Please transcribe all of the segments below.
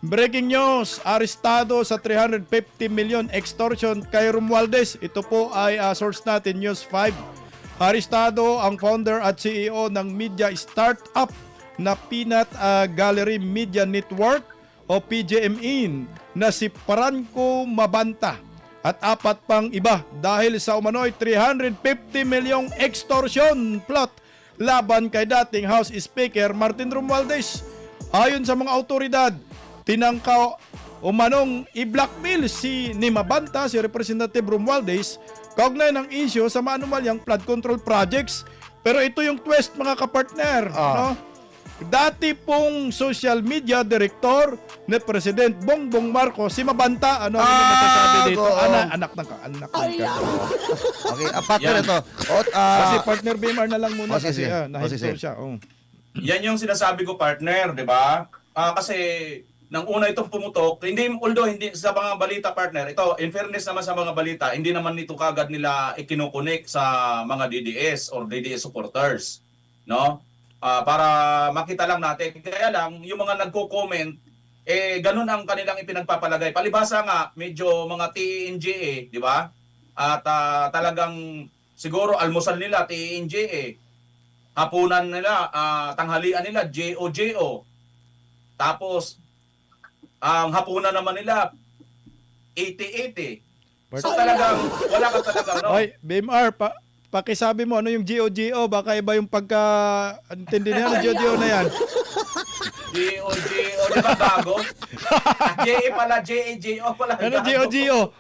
Breaking news, arestado sa 350 million extortion kay Romualdez. Ito po ay source natin, News 5. Arestado ang founder at CEO ng media startup na Peanut Gallery Media Network o PGMN na si Franco Mabanta at 4 pang iba dahil sa umano'y 350 milyong extortion plot laban kay dating House Speaker Martin Romualdez. Ayon sa mga autoridad, tinangka umanong i-blackmail ni Mabanta, si Representative Romualdez, kaugnay ng issue sa maanumalyang flood control projects. Pero ito yung twist, mga kapartner. No? Dati pong social media director ni President Bongbong Marcos, si Mabanta. Ano yung masasabi dito? Anak ng Okay, partner ito. Kasi partner BMR na lang muna kasi nahinto siya. Yan yung sinasabi ko, partner, di ba? Kasi nang una itong pumutok, although hindi sa mga balita, partner, ito, in fairness naman sa mga balita, hindi naman nito kagad nila ikinukunik sa mga DDS or DDS supporters, no? Para makita lang natin. Kaya lang, yung mga nagko-comment, ganun ang kanilang ipinagpapalagay. Palibasa nga, medyo mga TNJA, di ba? At talagang siguro almusal nila, TNJA, hapunan nila, tanghalian nila, JO. Tapos, ang hapunan naman nila, 80-80. So talagang, wala ka talaga, no? Ay, BMR, pakisabi mo, ano yung GO? Baka iba yung pagka-intindi niya ng GO na yan. GO, di ba bago? JA pala, JO pala. Ano GO?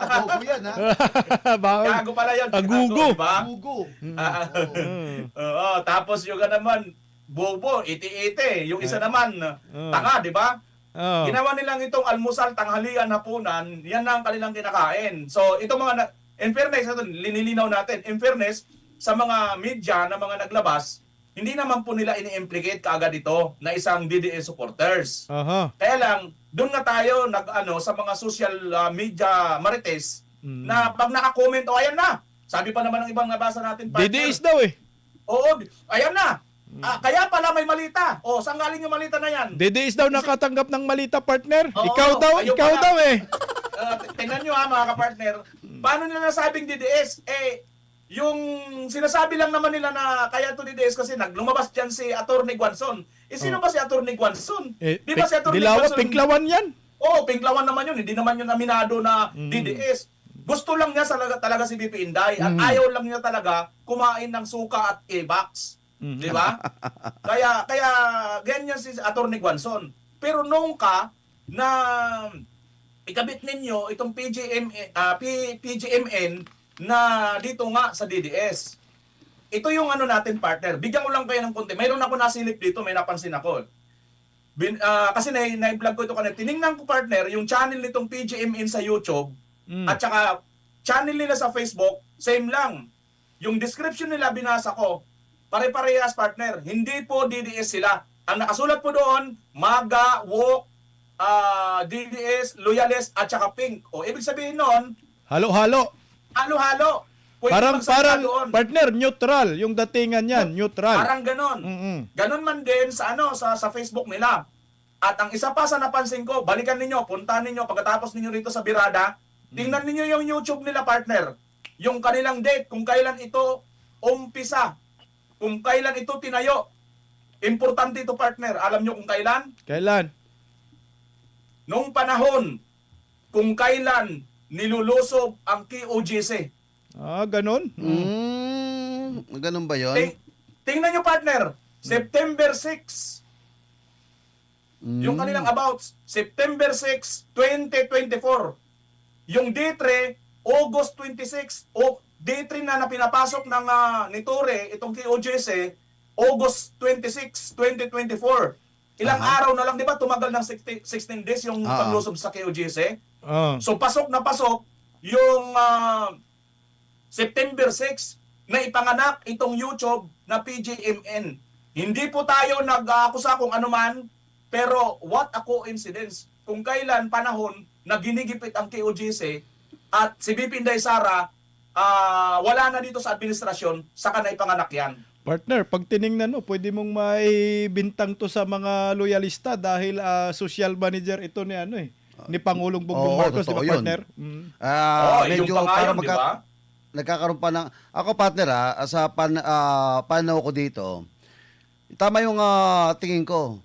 Bago yan, ha? Gago pala yan. Agugo. Diba? Gugo. Oo, tapos yung naman, bobo, 80-80. Yung isa naman, tanga, di ba? Ginawa nilang itong almusal, tanghalian, hapunan, yan na ang kanilang kinakain. So, itong mga, in fairness, ito, linilinaw natin, in fairness, sa mga media na mga naglabas, hindi naman po nila ini-implicate kaagad ito na isang DDS supporters. Kaya lang, doon nga tayo sa mga social media marites na pag naka-comment, ayan na. Sabi pa naman ng ibang nabasa natin, partner. DDS daw eh. Oo, ayan na. Kaya pala may malita. Saan galing yung malita na yan? DDS daw nakatanggap ng malita, partner. Oo, ikaw pala. daw eh. Tingnan nyo mga kapartner, paano nila nasabing DDS? Yung sinasabi lang naman nila na kaya to DDS kasi lumabas dyan si Atty. Guanzon. Sino ba si Atty. Guanzon? Di ba si Atty. Guanzon? Pinklawan yan. Oo, pinklawan naman yun. Hindi naman yun aminado na DDS. Gusto lang niya talaga si BP Inday at ayaw lang niya talaga kumain ng suka at e-box. Di ba? Kaya ganyan si Atty. Guanzon. Pero nung na ikabit ninyo itong PGMN na dito nga sa DDS. Ito yung natin, partner. Bigyan ko lang kayo ng konti. Mayroon ako nasilip dito, may napansin ako. Kasi na-vlog ko ito kanina. Tiningnan ko, partner, yung channel nitong PGMN sa YouTube at saka channel nila sa Facebook, same lang. Yung description nila binasa ko, pare-parehas, partner. Hindi po DDS sila. Ang nakasulat po doon, MAGA, WOK, DDS, Loyalist, at saka Pink. Ibig sabihin noon, Halo-halo. halo-halo. Parang doon. partner, neutral. Yung datingan yan, neutral. Parang ganon. Ganon man din sa sa Facebook nila. At ang isa pa sa napansin ko, balikan ninyo, puntahan ninyo, pagkatapos ninyo rito sa Birada, tingnan ninyo yung YouTube nila, partner. Yung kanilang date, kung kailan ito umpisa, kung kailan ito tinayo. Importante ito, partner. Alam nyo kung kailan? Kailan? Nung panahon, kung kailan nilulusob ang KOJC. Ganon? Ganun ba yun? Tingnan nyo, partner. September 6. Yung kanilang about September 6, 2024. Yung D3, August 26. D3 na pinapasok ng ni Torre, itong KOJC, August 26, 2024. Ilang araw na lang, di ba? Tumagal ng 16 days yung paglusob sa KOJC. So pasok na pasok yung September 6 na ipanganak itong YouTube na PGMN. Hindi po tayo nag-akusa kung ano man, pero what a coincidence. Kung kailan panahon na ginigipit ang KOJC at si BP Inday Sara wala na dito sa administrasyon, saka na ipanganak yan. Partner, pag tiningnan mo, pwede mong maibintang to sa mga loyalista dahil social manager ito ni ni Pangulong Bongbong Oo, Marcos, di ba totoo yun. partner? Yung Medyo pa nga para yun, di ba? nagkakaroon pa ng ako partner sa panaw ko dito. Tama yung tingin ko.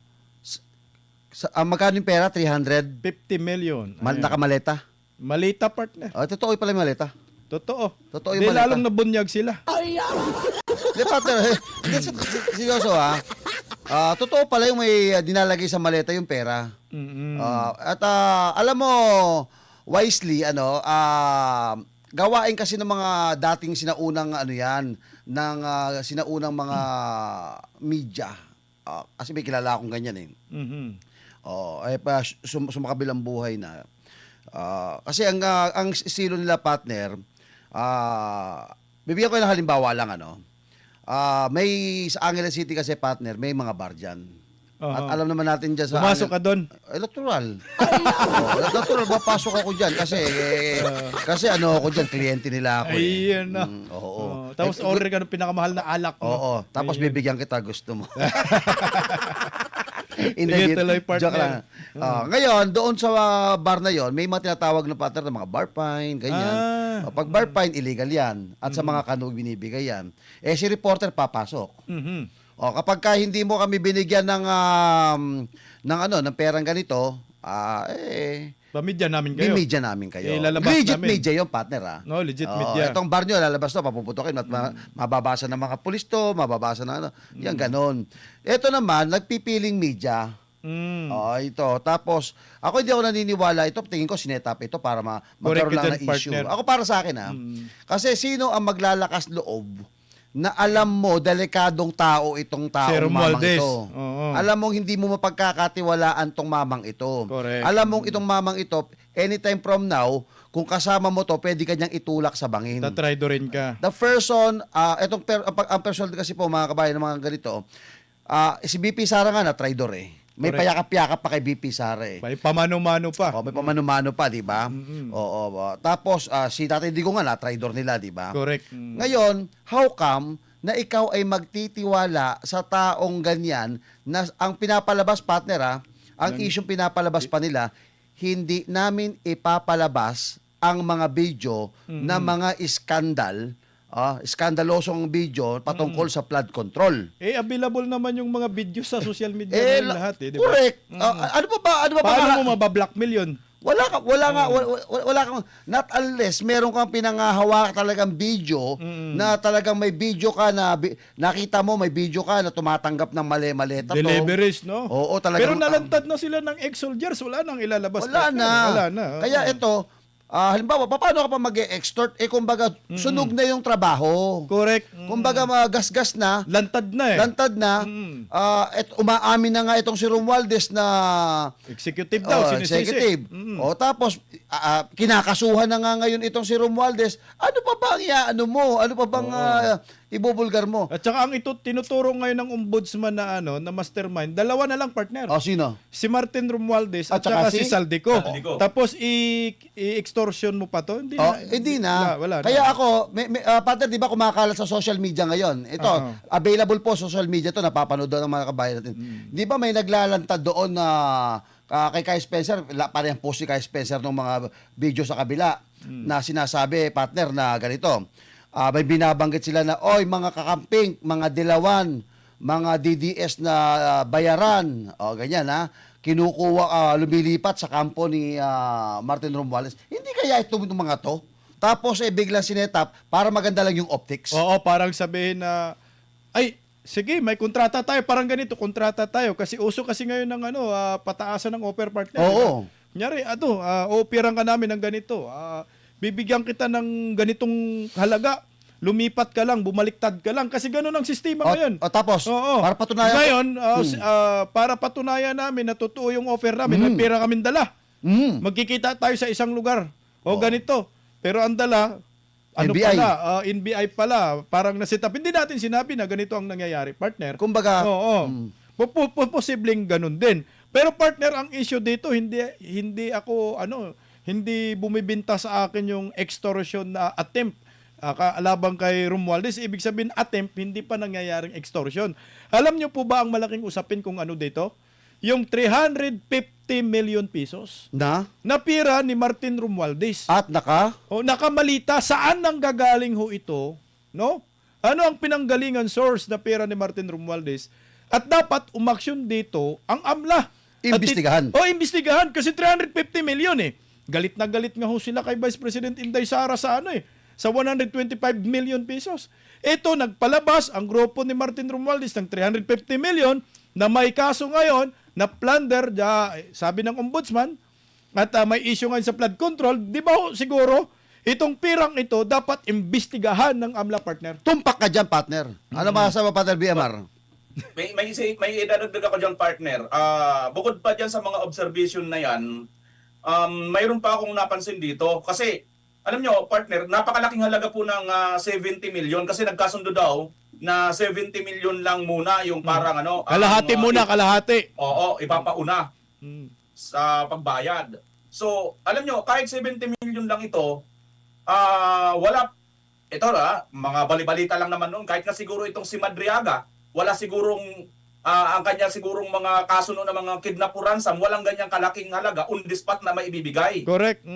Magkano yung pera? 300 50 million. Ayan. nakamaleta. Malita, partner. Totoo pala yung maleta. Totoo. Totoo yung Di malita. lalong nabunyag sila. Hindi partner, seryoso totoo pala yung may dinalagay sa maleta yung pera. Mm-mm. Alam mo, wisely, gawain kasi ng mga dating sinaunang ng sinaunang mga media. Kasi may kilala akong ganyan eh. Mhm. Sumakabilang buhay na. Kasi ang estilo nila partner, bibigyan ko ng halimbawa lang may sa Angeles City kasi partner, may mga bar dyan. Oo. At alam naman natin dyan sa Pumasok ka doon. Natural. Natural, mapasok ako dyan kasi ako dyan, kliyente nila ako. Ayun na. Oo. Tapos order ka ng pinakamahal na alak mo. Oo. Tapos Ayun. bibigyan kita, gusto mo. Sige, tuloy, partner. Joke lang. Ngayon, doon sa bar na yon, may mga tinatawag na partner ng mga bar fine, ganyan. Pag bar fine, illegal yan. At sa mga kano binibigay yan. Si reporter papasok. Mhm. Kapag hindi mo kami binigyan ng perang ganito, Pamidya namin kayo. Bimidya namin kayo. Ilalabas Legit namin. media yung partner No, legit media. Itong bar nyo, lalabas to, papuputokin at mababasa ng mga pulis to, mababasa na yan ganon. Ito naman, nagpipiling media. Mm. Ito. Tapos, ako hindi ako naniniwala. Ito, tingin ko, sinetap ito para magkaroon lang ng Correct, issue. partner. Ako para sa akin, Kasi sino ang maglalakas loob na alam mo, delikadong tao itong Si taong mamang Romualdez. ito. Oo. Alam mong hindi mo mapagkakatiwalaan tong mamang ito. Correct. Alam mong itong mamang ito, anytime from now, kung kasama mo to, pwede ka niyang itulak sa bangin. Tatraydo rin ka. The person, ang person kasi po mga kabayan ng mga ganito, si BP Sara nga na traidor eh. May Correct. payakap-yakap pa kay BP Sara eh. May pamano-mano pa. May pamano-mano pa, di ba? Oo. Tapos, si Tatay Digo nga na, traidor nila, di ba? Correct. Ngayon, how come na ikaw ay magtitiwala sa taong ganyan na ang pinapalabas, partner ang isyong pinapalabas pa nila, hindi namin ipapalabas ang mga video na mga iskandal, skandalosong video patungkol sa flood control. Available naman yung mga video sa social media ngayon lahat di ba? Correct. Ano pa Paano mo mabablockmail yun? wala kang not unless meron kang pinangahawak talagang video na talagang may video ka na nakita mo may video ka na tumatanggap ng mali-maleta to. Deliveries, no? Oo, talagang Pero nalantad na sila ng ex-soldiers. Wala nang ilalabas. wala na. Wala na. Kaya ito, halimbawa, paano ka pa mag-extort? Kumbaga, sunog na yung trabaho. Correct. Kumbaga, magasgas na, Lantad na eh. lantad na, umaamin na nga itong si Romualdez na Executive daw, sinisisi. executive. Tapos, kinakasuhan na nga ngayon itong si Romualdez. Ano pa ba ang iaano mo? Ano pa bang ibubulgar mo? At saka ang tinuturo ngayon ng ombudsman na mastermind, dalawa na lang partner. Sino? Si Martin Romualdez at At saka saka si Saldico. Saldico. Tapos i-extortion mo pa to? Hindi na. Hindi na. Wala na. Kaya ako, partner, di ba kumakalat sa social media ngayon? Ito, available po sa social media to, napapanood doon ng mga kabayan natin. Di ba may naglalantad doon na kay Kai Spencer, parang post si Kai Spencer ng mga video sa kabila na sinasabi, partner, na ganito. May binabanggit sila na, oy, mga kakamping, mga dilawan, mga DDS na bayaran, ganyan kinukuha, lumilipat sa kampo ni Martin Romualdez. Hindi kaya itong mga to? Tapos biglang sinetap para maganda lang yung optics. Oo, parang sabihin na, ay, sige, may kontrata tayo. Parang ganito, kontrata tayo. Kasi uso kasi ngayon ng pataasan ng offer partner. Oo. Kunyari, offeran ka namin ng ganito. Bibigyan kita ng ganitong halaga. Lumipat ka lang, bumaliktad ka lang. Kasi ganun ang sistema ngayon. Tapos, Oo. para patunayan. Ngayon, para patunayan namin na totoo yung offer namin, may pera kaming dala. Magkikita tayo sa isang lugar. Ganito. Pero ang dala, NBI. NBI pala. Parang nasit up. Hindi natin sinabi na ganito ang nangyayari, partner. Kumbaga, Posibleng ganun din. Pero partner, ang issue dito, hindi ako, hindi bumibinta sa akin yung extortion na attempt Alabang kay Romualdez, ibig sabihin attempt, hindi pa nangyayaring extortion. Alam niyo po ba ang malaking usapin kung ano dito? Yung 350 million pesos Na? na pira ni Martin Romualdez. At O nakamalita, saan nang gagaling ho ito? No? Ano ang pinanggalingan source na pera ni Martin Romualdez? At dapat umaksyon dito ang AMLA. Imbestigahan. Imbestigahan kasi 350 million eh. Galit na galit nga ho sila kay Vice President Inday Sara sa sa 125 million pesos. Ito, nagpalabas ang grupo ni Martin Romualdez ng 350 million na may kaso ngayon na plunder, sabi ng ombudsman, at may issue ngayon sa flood control. Di ba ho, siguro, itong pirang ito dapat imbestigahan ng AMLA, partner? tumpak ka dyan, partner. Ano masasabi, partner BMR? May idadagdag ako dyan, partner. Bukod pa dyan sa mga observation na yan, mayroon pa akong napansin dito. Kasi, alam nyo, partner, napakalaking halaga po ng 70 million kasi nagkasundo daw na 70 million lang muna yung parang Kalahati muna, kalahati. Oo, ipapauna Mm. sa pagbayad. So, alam nyo, kahit 70 million lang ito, mga balibalita lang naman noon, kahit na siguro itong si Madriaga, wala sigurong, ang kanya sigurong mga kaso noon ng mga kidnap o ransom, walang ganyang kalaking halaga, on the spot na maibibigay. Correct.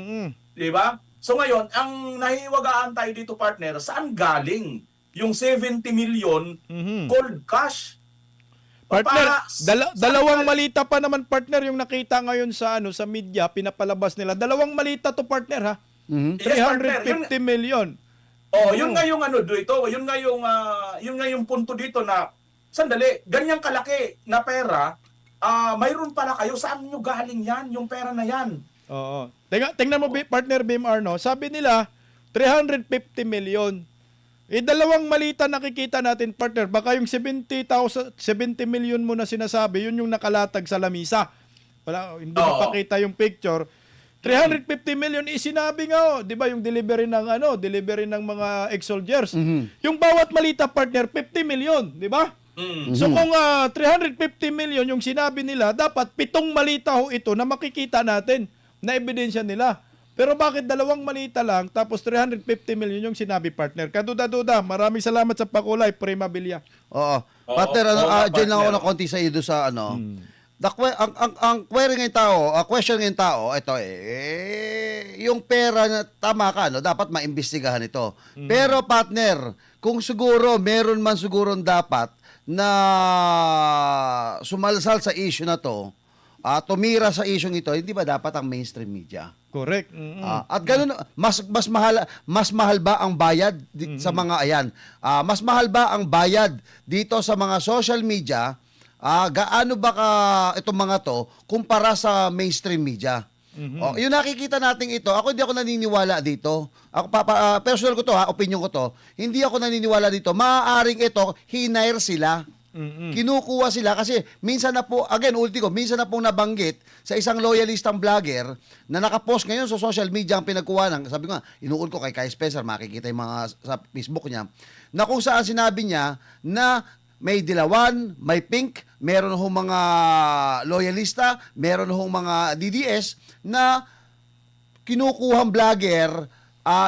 Di ba? So ngayon, ang nahiwagaan tayo dito, partner, saan galing yung 70 million cold cash? Partner, dalawang malita pa naman, partner, yung nakita ngayon sa sa media, pinapalabas nila. Dalawang malita to, partner, ha? Yes, partner. 350 million. Yun nga yung yun nga yung punto dito na, sandali, ganyang kalaki na pera, mayroon pala kayo, saan nyo galing yan, yung pera na yan? Oo. Tingnan mo, partner BMR, no? Sabi nila, 350 million. Dalawang malita nakikita natin, partner. Baka yung 70 million mo na sinasabi, yun yung nakalatag sa lamisa. Hindi mapakita yung picture. 350 million sinabi nga, 'di ba, yung delivery ng mga ex-soldiers. Yung bawat malita, partner, 50 million, 'di ba? So kung 350 million yung sinabi nila, dapat 7 malita ho ito na makikita natin na ebidensya nila. Pero bakit dalawang malita lang tapos 350 million yung sinabi, partner? Kaduda-duda. Maraming salamat sa pakulay, Prima Villa. Oo. Partner, dyan lang ako ng konti sa iyo sa ang query ng tao, question ng tao, ito yung pera na tama ka, dapat maimbestigahan ito. Pero partner, kung siguro meron man siguro dapat na sumalsal sa issue na to, tumira sa issue ito, hindi ba dapat ang mainstream media? Correct. At ganun, mas mahal ba ang bayad sa mga mas mahal ba ang bayad dito sa mga social media? Gaano ba itong mga to kumpara sa mainstream media? Yung nakikita natin ito, ako hindi ako naniniwala dito. Ako personal ko to, opinion ko to. Hindi ako naniniwala dito. Maaaring ito hinair sila. Kinukuha sila kasi minsan na po, minsan na pong nabanggit sa isang loyalistang vlogger na nakapost ngayon sa social media ang pinagkuha ng, sabi ko nga, inuul ko kay Kai Spencer, makikita yung mga sa Facebook niya, na kung saan sinabi niya na may dilawan, may pink, meron hong mga loyalista, meron hong mga DDS na kinukuhang vlogger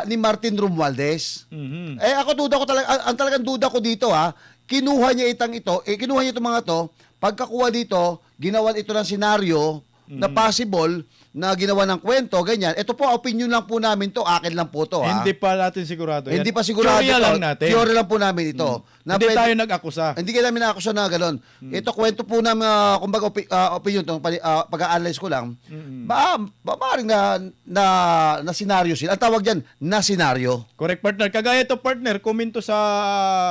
ni Martin Romualdez. Ako ang talagang duda ko dito kinuha niya kinuha niya itong mga to, pagkakuha dito, ginawan ito ng senaryo na possible na ginawa ng kwento, ganyan. Ito po, opinion lang po namin to, akin lang po to. Hindi pa natin sigurado. Hindi pa sigurado. Teorya lang natin. Teorya lang po namin ito. Hindi tayo nag-akusa. Hindi namin nag-akusa na gano'n. Ito, kwento po namin, kumbaga, opinion to, pag-a-analyze ko lang. Maaaring na senaryo sila. Ang tawag dyan, na senaryo. Correct, partner. Kagaya to, partner, komento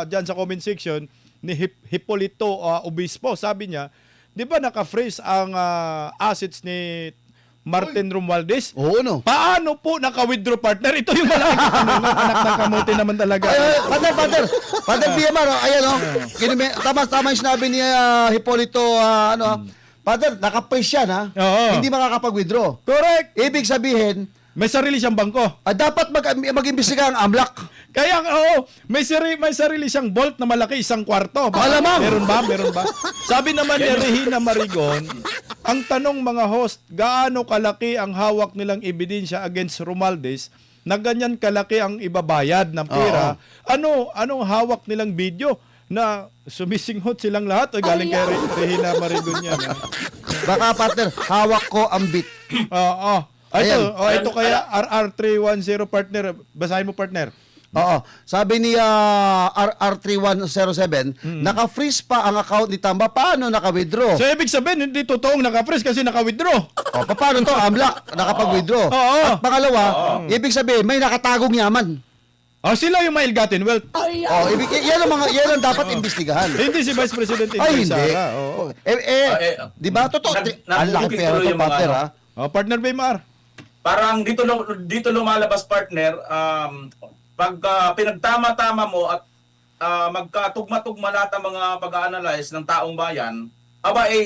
dyan sa comment section ni Hipolito Obispo. Sabi niya, di ba naka-freeze ang assets ni Martin Romualdez? Oo, no. Paano po naka-withdraw, partner? Ito yung malaking anak ng kamote naman talaga. Partner BMR, tama yung sinabi ni Hipolito, partner, naka-freeze yan, Oo. Hindi makakapag-withdraw. Correct. Ibig sabihin, May sarili siyang bangko. dapat mag-imbestiga ang AMLAC. Kaya, may sarili siyang vault na malaki, 1 kwarto. Malamang. Meron ba? Sabi naman ni Regina Marigon, ang tanong mga host, gaano kalaki ang hawak nilang ebidensya against Romualdez na ganyan kalaki ang ibabayad ng pera, anong hawak nilang video na sumisinghot silang lahat o galing kay Regina Marigon yan. Baka partner, hawak ko ang bit. Oo. Ayan. Ito kaya RR310 partner. Basahin mo partner. Oo. Sabi ni RR3107, naka-freeze pa ang account ni Tamba. Paano naka-withdraw? So ibig sabihin hindi totoong naka-freeze kasi naka-withdraw. Paano to? Amlak, nakapag-withdraw. Oo. At pangalawa, ibig sabihin, may nakatagong yaman. Sila yung maill-gotten wealth. Yan ang dapat imbestigahan. Hindi si Vice President Ay, Inday hindi. Sara. Oo. Di ba? Totoo. Ang laki Nabubukit pera tuloy to, yung mga partner, ano. ha? Partner Baymar. Parang dito lumalabas, partner, pag pinagtama-tama mo at magkatugma-tugma lahat ang mga pag-analyze ng taong bayan,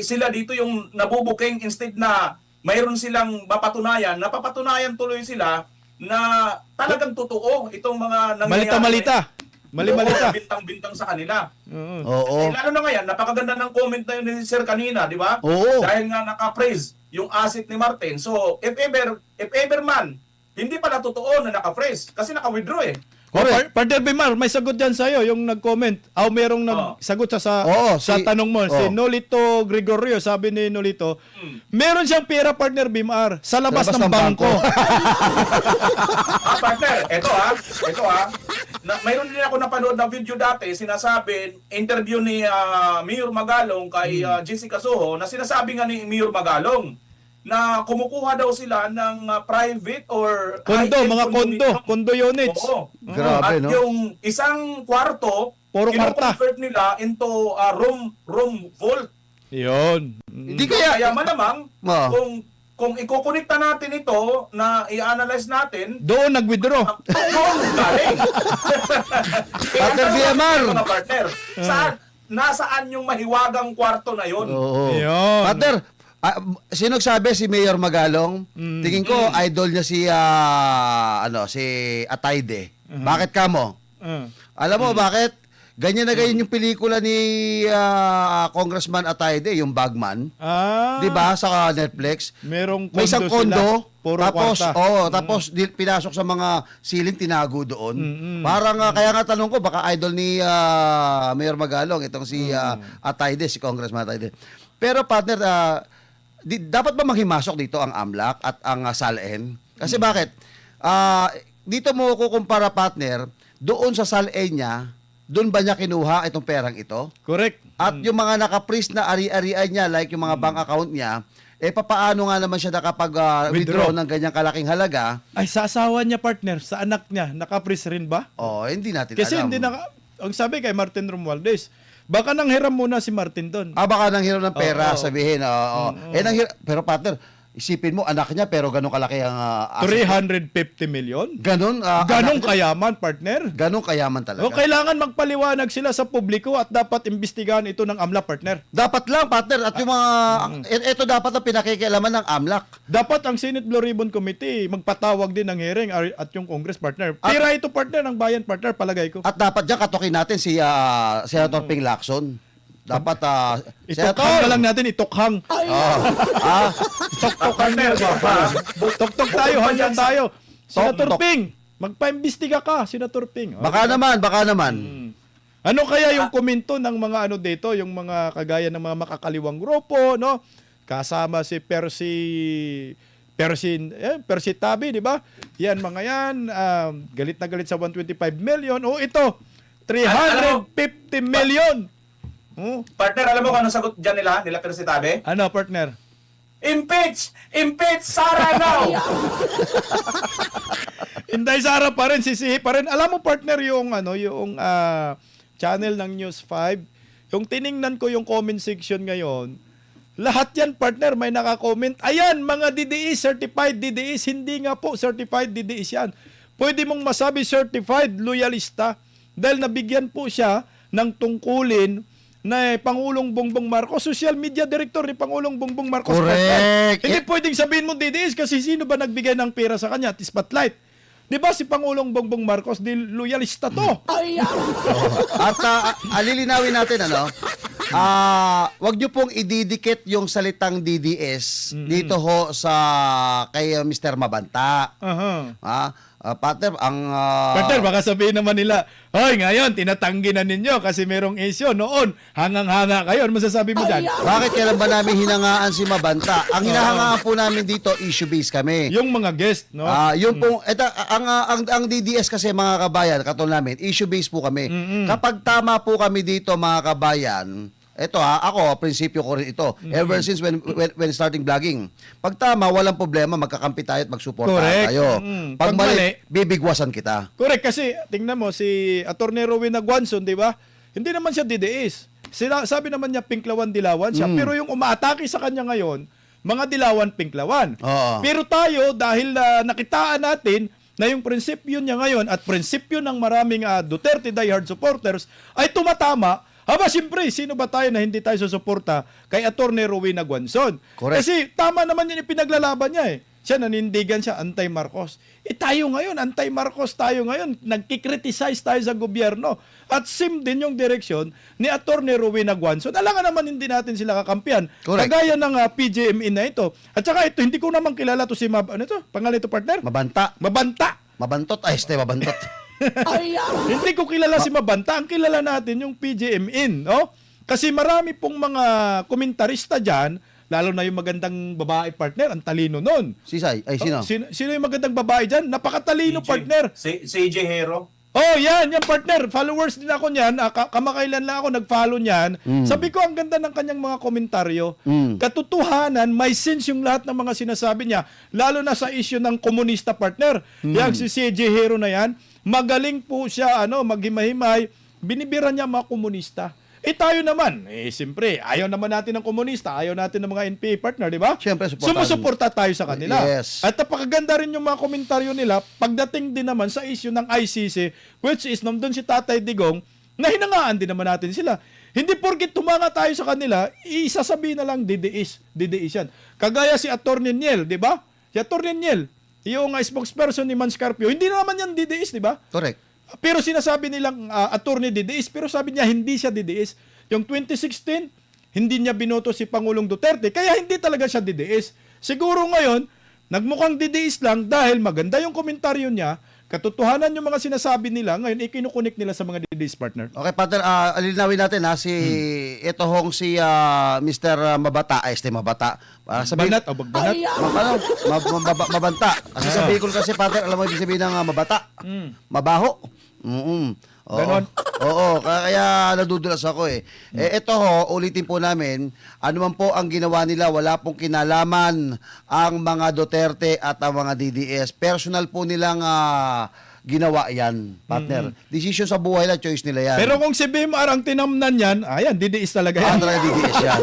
sila dito yung nabubuking instead na mayroon silang mapatunayan, napapatunayan tuloy sila na talagang totoo itong mga nangyayari. Malita. Bintang-bintang sa kanila. Oo. Lalo na ngayon, napakaganda ng comment na yun ni Sir kanina, di ba? Oo. Dahil nga naka-freeze yung asset ni Martin. So, if ever man, hindi pala totoo na naka-freeze kasi naka-withdraw eh. Partner Baymar, may sagot dyan sa'yo yung nag-comment. Merong nagsagot sa tanong mo. Si Nolito Gregorio, sabi ni Nolito, meron siyang pera, partner Baymar, sa labas ng bangko. Partner, ito mayroon din ako napanood na video dati, sinasabi, interview ni Mayor Magalong kay Jessica Soho, na sinasabi nga ni Mayor Magalong na kumukuha daw sila ng private or condo units. Oo. Grabe, At no? yung isang kwarto, Puro kwarta. kino-convert nila into room vault. Yun. Hindi Kaya malamang, Oo. kung ikukunikta natin ito, na i-analyze natin, Doon nag-withdraw. galing. Partner BMR. Mga partner, nasaan yung mahiwagang kwarto na yun? Oo. Yun. Partner, sino nagsabi? Si Mayor Magalong? Tingin ko, idol niya si Atayde. Bakit ka mo? Alam mo bakit? Ganyan na ganyan yung pelikula ni Congressman Atayde, yung Bagman. 'Di ba sa Netflix? Merong May isang kondo, sila. Puro tapos kwarta. tapos pinasok sa mga siling tinago doon. Parang kaya nga tanong ko baka idol ni Mayor Magalong itong si Atayde, si Congressman Atayde. Pero partner, dapat ba manghimasok dito ang AMLAC at ang SALN? Kasi bakit? Dito mo kukumpara, partner, doon sa SALN niya, doon ba niya kinuha itong perang ito? Correct. At yung mga naka-freeze na ari-arian niya, like yung mga bank account niya, papaano nga naman siya nakapag-withdraw ng ganyang kalaking halaga? Ay, sa asawa niya, partner, sa anak niya, naka-freeze rin ba? Hindi natin Kasi alam. hindi ang sabi kay Martin Romualdez, baka nanghiram muna si Martin doon. Baka nang hiram ng pera, Oo. sabihin. Pero partner, isipin mo, anak niya, pero ganun kalaki ang asset. 350 million? Ganun? Ganong kayaman, partner? Ganun kayaman talaga. Kailangan magpaliwanag sila sa publiko at dapat imbestigahan ito ng AMLA, partner. Dapat lang, partner. At yung mga... Ito dapat ang pinakikialaman ng AMLAC. Dapat ang Senate Blue Ribbon Committee magpatawag din ng hearing at yung Congress, partner. Pira ito, partner, ng bayan, partner, palagay ko. At dapat dyan katokin natin si Senator Ping Lacson. Dapat, Itokhang na lang natin, itokhang. Tok-tokan na ba? Tok-tok tayo, hanggang tayo. Senator Tok-tok. Ping, magpa-imbestiga ka, Senator Ping. Baka naman. Ano kaya yung komento ng mga dito, yung mga kagaya ng mga makakaliwang grupo, no? Kasama si Percy Tabi, di ba? Yan, mga yan, galit na galit sa 125 million. Ito, 350 million. Partner, alam mo kung anong sagot dyan nila Percy Tabe? Ano, partner? Impeach! Impeach Sara now! Inday Sara pa rin, sisihi pa rin. Alam mo, partner, yung channel ng News 5, yung tiningnan ko yung comment section ngayon, lahat yan, partner, may naka-comment. Ayan, mga DDS, certified DDS. Hindi nga po certified DDS yan. Pwede mong masabi certified loyalista dahil nabigyan po siya ng tungkulin na Pangulong Bongbong Marcos, social media director ni Pangulong Bongbong Marcos. Correct. Hindi pwedeng sabihin mo DDS kasi sino ba nagbigay ng pera sa kanya at spotlight? Di ba si Pangulong Bongbong Marcos, di loyalista to? At alilinawin natin, wag niyo pong ididikit yung salitang DDS dito ho sa kay Mr. Mabanta. Partner, ang... Partner, baka sabihin naman nila, hoy, ngayon, tinatanggi na ninyo kasi merong issue. Noon, hangang-hanga kayo. Ano masasabi mo dyan? bakit kailan ba namin hinangaan si Mabanta? Ang hinahangaan po namin dito, issue-based kami. Yung mga guest, no? Yung pong, ang DDS kasi mga kabayan, katulad namin, issue-based po kami. Kapag tama po kami dito mga kabayan, ako, prinsipyo ko rin ito. Ever since when starting vlogging. Pag tama, walang problema, magkakampi tayo at magsuporta Correct. tayo. Pag Pag mali, mali, bibigwasan kita. Correct, kasi tingnan mo, si Atty. Rowena Guanzon, di ba? Hindi naman siya didiis. Sabi naman niya, pinklawan-dilawan siya. Pero yung umaatake sa kanya ngayon, mga dilawan-pinklawan. Oo. Pero tayo, dahil nakitaan natin na yung prinsipyo niya ngayon at prinsipyo ng maraming Duterte diehard supporters ay tumatama. Siyempre, sino ba tayo na hindi tayo susuporta kay Atty. Rowena Guanzon? Correct. Kasi tama naman yun yung pinaglalaban niya eh. Siya nanindigan siya, anti-Marcos. Tayo ngayon, anti-Marcos tayo ngayon. Nagkikriticize tayo sa gobyerno. At same din yung direksyon ni Atty. Rowena Guanzon. Alangan naman hindi natin sila kakampiyan. Correct. Kagaya ng PGME na ito. At saka ito, hindi ko naman kilala to si ano to? Pangalan ito, partner? Mabanta. Mabantot. Mabantot. Hindi ko kilala si Mabanta. Ang kilala natin yung PGMN, no? Kasi marami pong mga komentarista dyan, lalo na yung magandang babae partner, ang talino nun. Sisay, ay sino? Sino yung magandang babae dyan? Napakatalino partner. Si AJ Hero. Yan partner. Followers din ako niyan. Kamakailan lang ako nag-follow niyan. Sabi ko, ang ganda ng kanyang mga komentaryo. Katotohanan, may sense yung lahat ng mga sinasabi niya. Lalo na sa issue ng komunista partner. Yang si CJ Hero na yan, magaling po siya, maghimay-himay. Binibira niya mga komunista. Tayo naman, siyempre, ayaw naman natin ng komunista, ayaw natin ng mga NPA partner, di ba? Siyempre, sumusuporta tayo sa kanila. Yes. At napakaganda rin yung mga komentaryo nila pagdating din naman sa issue ng ICC, which is nandun si Tatay Digong, na hinangaan din naman natin sila. Hindi porket tumanga tayo sa kanila, isasabihin na lang didiis yan. Kagaya si Atty. Niel, di ba? Si Atty. Niel, yung spokesperson ni Manscarpio, hindi na naman yan didiis, di ba? Correct. Pero sinasabi nilang attorney didiis, pero sabi niya hindi siya didiis. Yung 2016, hindi niya binoto si Pangulong Duterte, kaya hindi talaga siya didiis. Siguro ngayon, nagmukhang didiis lang dahil maganda yung komentaryo niya, katotohanan yung mga sinasabi nila, ngayon ikinukunik nila sa mga didiis partner. Okay, partner, alinawin natin ito hong si Mr. Mabata, Mabata. Banat o bagbanat? Mabanta. Kasi sa Bicol kasi, partner, alam mo ibig sabihin ng mabata? Mabaho. Ganon. Oo, kaya nadudulas ako eh. Ito ulitin po namin, ano man po ang ginawa nila, wala pong kinalaman ang mga Duterte at ang mga DDS. Personal po nilang ginawa yan, partner. Decision sa buhay na, choice nila yan. Pero kung si Bimar ang tinamnan yan, didiis talaga yan. Talaga DDS yan.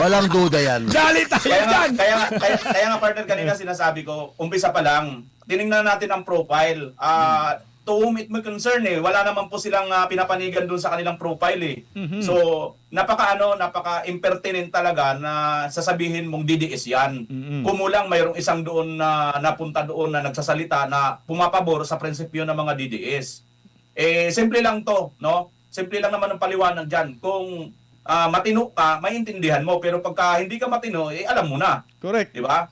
Walang duda yan. Dali tayo dyan! Kaya nga partner, kanina sinasabi ko, umpisa pa lang, tinignan natin ang profile. To whom it may concern wala naman po silang pinapanigan doon sa kanilang profile So, napaka-impertinent talaga na sasabihin mong DDS yan. Kumulang mayroong isang doon na napunta doon na nagsasalita na pumapabor sa prinsipyo ng mga DDS. Simple lang to, no? Simple lang naman ang paliwanag dyan. Kung matino ka, maintindihan mo. Pero pagka hindi ka matino, alam mo na. Correct. Di ba?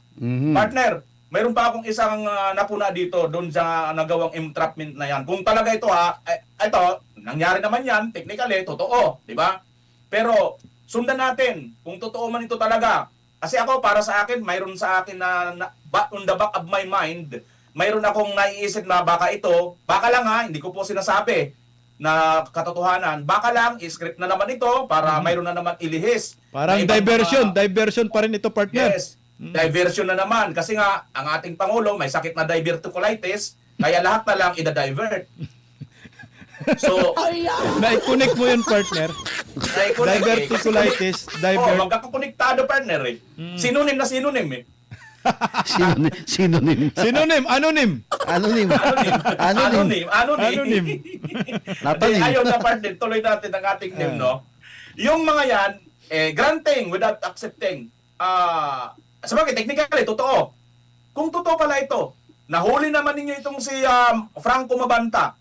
Partner, mayroon pa akong isang napuna dito doon sa nagawang entrapment na yan. Kung talaga ito ito, nangyari naman yan, technically, totoo, di ba? Pero sundan natin kung totoo man ito talaga. Kasi ako, para sa akin, mayroon sa akin na on the back of my mind, mayroon akong naiisip na baka lang hindi ko po sinasabi na katotohanan, baka lang, script na naman ito para mayroon na naman ilihis. Parang diversion pa rin ito partner. Yes. Diversion na naman kasi nga ang ating pangulo may sakit na diverticulitis kaya lahat na lang ida-divert. So, na-connect mo yun partner. Diverticulitis, magkakakonektado partner Synonym na synonym Synonym. Synonym, anonym. Anonym. Ayaw na partner, tuloy natin ang ating name, no? Yung mga yan, granting without accepting. Sabagay, technically, totoo. Kung totoo pala ito, nahuli naman ninyo itong si Franco Mabanta,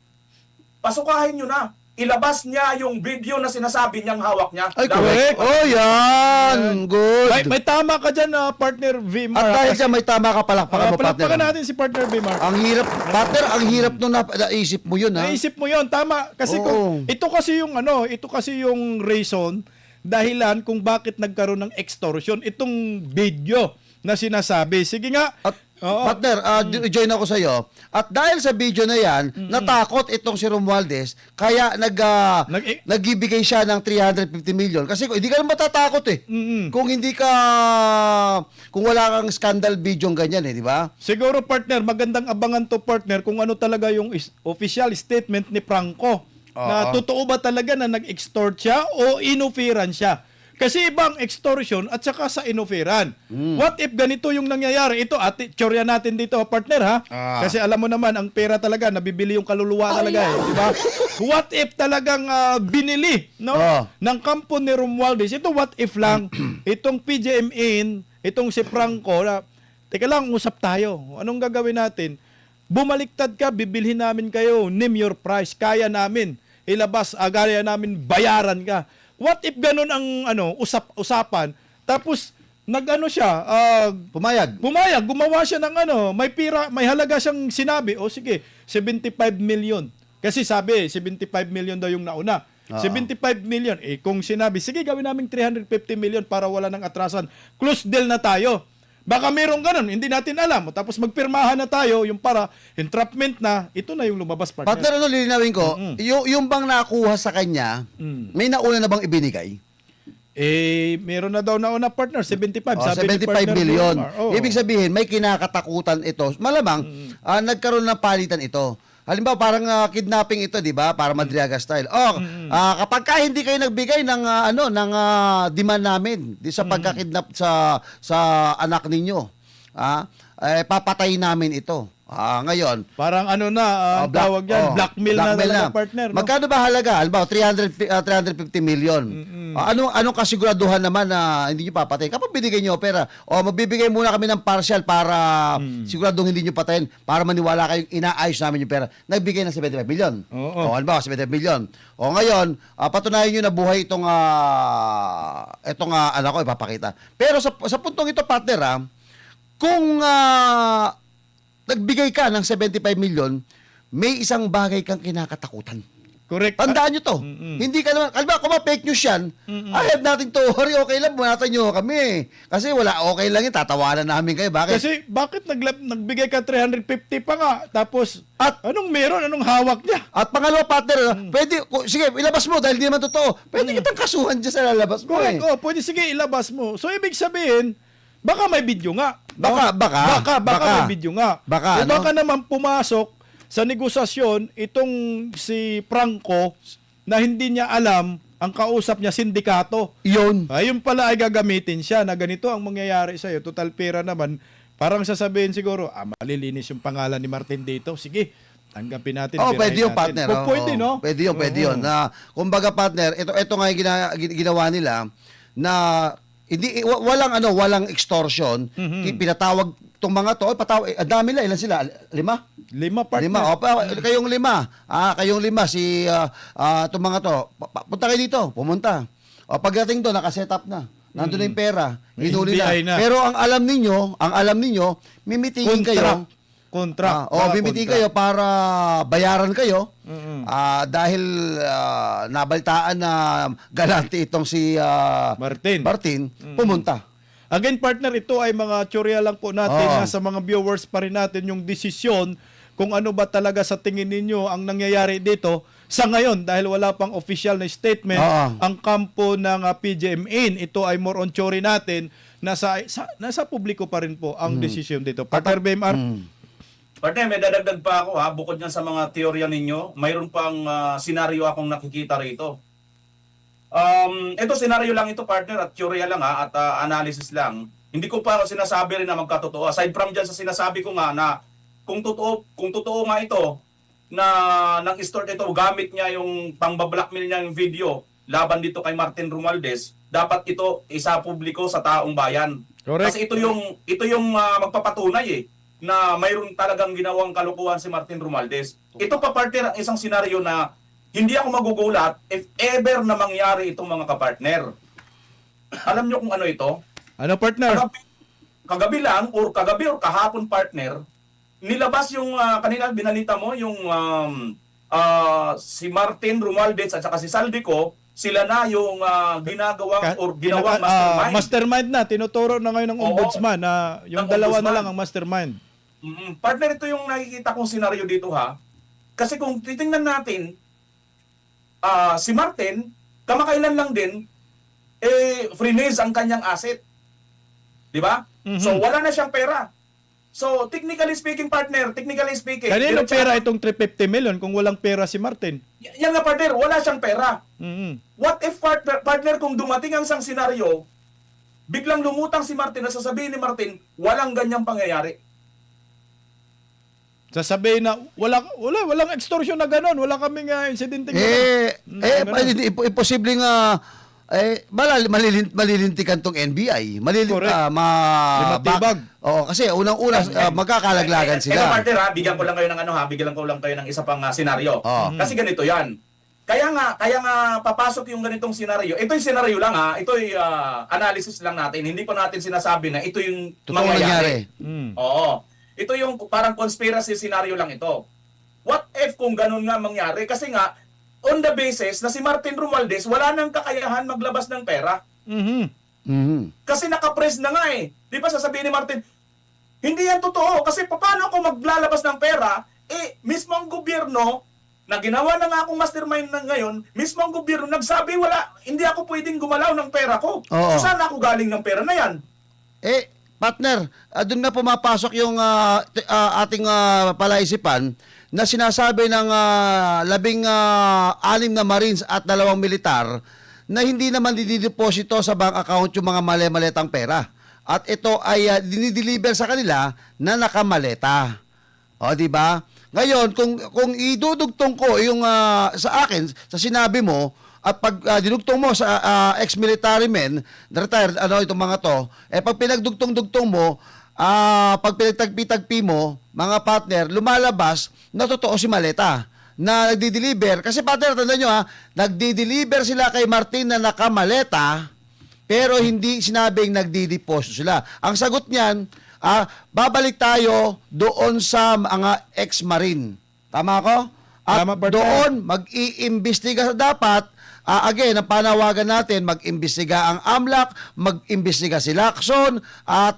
pasukahin nyo na. ilabas niya yung video na sinasabi niyang hawak niya. Ay, Dapat- correct. Oh, yan. Good. May tama ka dyan, partner Vimar. At dahil dyan, may tama ka, palakpakan mo, partner. palakpakan natin si partner Vimar. Ang hirap, partner, ang hirap nung naisip mo yun, ha? Naisip mo yon, tama. Kasi Oo. ito kasi yung reason, dahilan kung bakit nagkaroon ng extortion. Itong video na sinasabi. Sige nga. At, Oo. partner, join ako sa iyo. At dahil sa video na yan, natakot itong si Romualdez, kaya nagbibigay siya ng 350 million. Kasi hindi ka naman matatakot eh. Kung wala kang scandal video ganyan eh, di ba? Siguro partner, magandang abangan to partner kung ano talaga yung official statement ni Franco. Na totoo ba talaga na nag-extort siya o inoferan siya? Kasi ibang extortion at saka sa inoferan. What if ganito yung nangyayari? Ito, teorya natin dito, partner ha? Kasi alam mo naman, ang pera talaga, nabibili yung kaluluwa talaga eh. Diba? What if talagang binili ng kampo ni Romualdez? Ito what if lang, itong PGMN, itong si Franco, teka lang, usap tayo. Anong gagawin natin? Bumaliktad ka, bibilhin namin kayo, name your price, kaya namin. Ilabas, agaya namin, bayaran ka. What if ganun ang usapan? Tapos siya, Pumayag. gumawa siya ng may halaga siyang sinabi. O sige, 75 million. Kasi sabi, 75 million daw yung nauna. 75 million. Eh kung sinabi, sige gawin namin 350 million para wala nang atrasan. Close deal na tayo. Baka merong ganun, hindi natin alam. Tapos magpirmahan na tayo, yung para entrapment na, ito na yung lumabas, partner. Partner, lilinawin ko, yung bang nakuha sa kanya, may nauna na bang ibinigay? Meron na daw nauna, partner, 75. Sabi ni 75 partner million. Vilmar. Oo. Ibig sabihin, may kinakatakutan ito. Malamang, nagkaroon ng palitan ito. Halimbawa, parang kidnapping ito, di ba? Para Madriaga style. Kapag ka hindi kayo nagbigay ng demand namin sa pagkakidnap sa anak ninyo, papatayin namin ito. Ngayon, Parang tawag yan, blackmail na talaga, partner. No? Magkano ba halaga? Halimbawa, 350 million. Anong kasiguraduhan naman na hindi nyo papatayin? Kapag binigay nyo pera, magbibigay muna kami ng partial para siguradong hindi nyo patayin, para maniwala kayong inaayos namin yung pera. Nagbigay ng 75 million. Oo. Halimbawa, 75 million. Ngayon, patunayan nyo na buhay itong anak ko, ipapakita. Pero sa puntong ito, partner, kung nagbigay ka ng 75 million, may isang bagay kang kinakatakutan. Correct. Tandaan nyo to. Hindi ka naman, kalba, kung fake news yan, I have nothing to worry, okay lang, bunatan nyo kami. Kasi okay lang yun, tatawanan namin kayo. Bakit? Kasi bakit nagbigay ka 350 pa nga, tapos anong meron, anong hawak niya? At pangalawa, partner, sige, ilabas mo dahil di naman totoo. Pwede kitang kasuhan dyan sa lalabas mo Correct, eh. pwede sige, ilabas mo. So, ibig sabihin, baka may video nga. Baka may video nga. Baka, baka naman pumasok sa negosasyon itong si Franco na hindi niya alam, ang kausap niya sindikato. Yun. Ayun pala ay gagamitin siya na ganito ang mangyayari sa'yo. Total pera naman. Parang sasabihin siguro, malilinis yung pangalan ni Martin dito. Sige, tanggapin natin. Pwede yung partner. Pwede, no? Pwede yun. Kumbaga, partner, ito nga yung ginawa nila na walang extortion. Pinatawag tong mga to, ang dami nila, ilan sila? 5? 5 partner. 5. Kayong 5. Kayong 5 si itong mga to. Punta kayo dito, pumunta. Pagdating doon, naka-set up na. Nandun na yung pera, hinuli na. Pero ang alam ninyo, mimitingin kayo. Mimitingin kayo para bayaran kayo. Dahil nabalitaan na galante itong si Martin, pumunta. Again, partner, ito ay mga tsorya lang po natin na sa mga viewers pa rin natin yung desisyon kung ano ba talaga sa tingin ninyo ang nangyayari dito sa ngayon dahil wala pang official na statement ang kampo ng PGMN. Ito ay more on tsorya natin. Nasa publiko pa rin po ang desisyon dito. Partner BMR. Partner, may dadagdag pa ako bukod yan sa mga teorya ninyo, mayroon pang senaryo akong nakikita rito. Ito senaryo lang ito, partner, at teorya lang at analysis lang. Hindi ko pa sinasabi rin na magkatotoo. Aside from dyan sa sinasabi ko nga na kung totoo nga ito na nang-start ito, gamit niya yung pang-blackmail niya yung video laban dito kay Martin Romualdez, dapat ito isa publiko sa taong bayan. Correct. Kasi ito yung magpapatunay na mayroon talagang ginawang kalukuhan si Martin Romualdez. Ito pa, partner, ang isang senaryo na hindi ako magugulat if ever na mangyari itong mga kapartner. Alam nyo kung ano ito? Ano, partner? Kagabi lang, or kahapon, partner, nilabas yung, kanina binalita mo, yung si Martin Romualdez at saka si Saldico, sila na yung ginagawang or ginawang mastermind. Mastermind na, tinuturo na ngayon ng Oo. ombudsman na yung Ng dalawa na ombudsman. lang ang mastermind. Partner, ito yung nakikita kong senaryo dito, ha. Kasi kung titingnan natin, si Martin, kamakailan lang din, freeze ang kanyang asset. Di ba? So, wala na siyang pera. So, technically speaking, partner, Kanino pera itong 350 million kung walang pera si Martin? Yan nga, partner, wala siyang pera. Mhm. What if, partner, kung dumating ang isang senaryo, biglang lumutang si Martin at sasabihin ni Martin, walang ganyang pangyayari. Sasabihin na walang extortion na gano'n, wala kaming insidente Imposibleng malilintikan tong NBI. Correct. Limatibag. Kasi unang-una magkakalaglagan Ito, sila. partner, bigyan ko lang kayo ng bigyan ko lang kayo ng isa pang senaryo. Oh. Kasi ganito 'yan. Kaya nga papasok yung ganitong senaryo. Ito yung senaryo lang ito yung analysis lang natin. Hindi pa natin sinasabi na ito yung Totoong nangyari. Oo. Ito yung parang conspiracy scenario lang ito. What if kung ganun nga mangyari? Kasi nga, on the basis na si Martin Romualdez wala nang kakayahan maglabas ng pera. Mhm. Mhm. Kasi nakapress na nga eh. Di ba sasabihin ni Martin, hindi yan totoo. Kasi paano ako maglalabas ng pera? Mismo ang gobyerno, na ginawa na nga akong mastermind na ngayon, mismo ang gobyerno nagsabi, hindi ako pwedeng gumalaw ng pera ko. Oo. So saan ako galing ng pera na yan? Partner, doon na pumapasok yung ating palaisipan na sinasabi ng 16 na Marines at 2 militar na hindi naman dideposito sa bank account yung mga mali-maletang pera. At ito ay dinideliver sa kanila na nakamaleta. O, di ba? Ngayon, kung idudugtong ko yung sa akin, sa sinabi mo, at pag dinugtong mo sa ex-military men, retired, itong mga to, pag pinagdugtong-dugtong mo, pag pinagtagpi-tagpi mo, mga partner, lumalabas na totoo si Maleta na nagdi-deliver. Kasi partner, tandaan nyo nagdi-deliver sila kay Martin na nakamaleta, pero hindi sinabing nagdi-deposit sila. Ang sagot niyan, babalik tayo doon sa mga ex-marine. Tama ko? At Tama, partner. doon, mag-iimbestiga dapat. Again, ang panawagan natin, mag-imbestiga ang AMLAC, mag-imbestiga si Lacson, at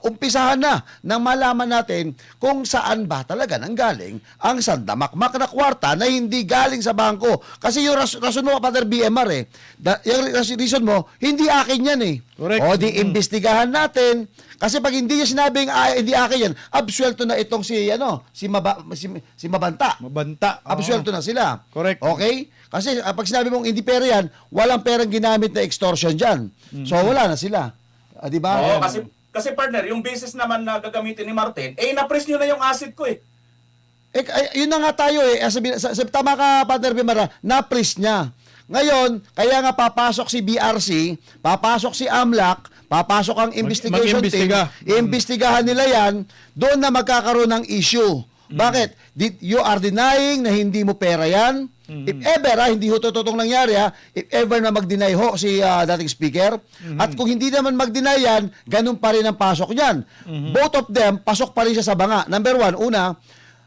umpisahan na nang malaman natin kung saan ba talaga nanggaling ang sandamakmak na kwarta na hindi galing sa bangko. Kasi yung rason mo, Father BMR, yung reason mo, hindi akin yan eh. Correct. O di imbestigahan natin. Kasi pag hindi niya sinabing hindi akin yan, absuelto na itong si Mabanta. Mabanta. Oo. Absuelto na sila. Correct. Okay? Kasi pag sinabi mong hindi pera yan, walang perang ginamit na extortion dyan. So wala na sila. Di ba? Oo, kasi partner, yung basis naman na gagamitin ni Martin, na-press nyo na yung asset ko eh. Yun na nga tayo tama ka, Partner Bimara, na-freeze niya. Ngayon, kaya nga papasok si BRC, papasok si AMLAC, papasok ang investigation team, mag-imbestiga. iimbestigahan nila yan, doon na magkakaroon ng issue. Bakit? You are denying na hindi mo pera yan. If ever, hindi ho totoong nangyari, if ever na mag-deny ho si dating speaker, at kung hindi naman mag-deny yan, ganun pa rin ang pasok niyan. Both of them, pasok pa rin siya sa banga. Number one,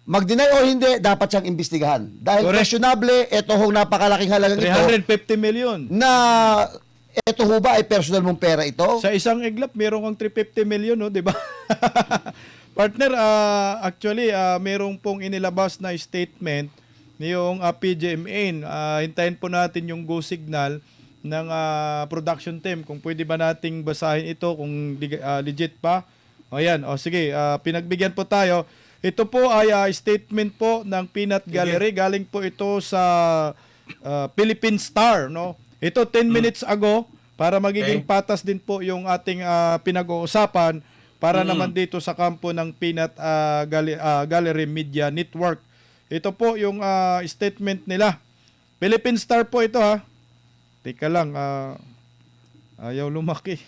mag-deny o hindi, dapat siyang imbestigahan. Dahil Correct. questionable, ito hong napakalaking halagang ito, 350 million. na ito ho ba ay personal mong pera ito? Sa isang iglap, meron kang 350 million, no, di ba? Partner, actually, merong pong inilabas na statement niyong PGMA. Hintayin po natin yung go signal ng production team. Kung pwede ba nating basahin ito, kung legit pa. Ayan, sige, pinagbigyan po tayo. Ito po ay statement po ng Peanut Gallery. Galing po ito sa Philippine Star, no? Ito 10 minutes ago para magiging patas din po yung ating pinag-uusapan para naman dito sa kampo ng Peanut Gallery Media Network. Ito po yung statement nila. Philippine Star po ito Teka lang, ayaw lumaki.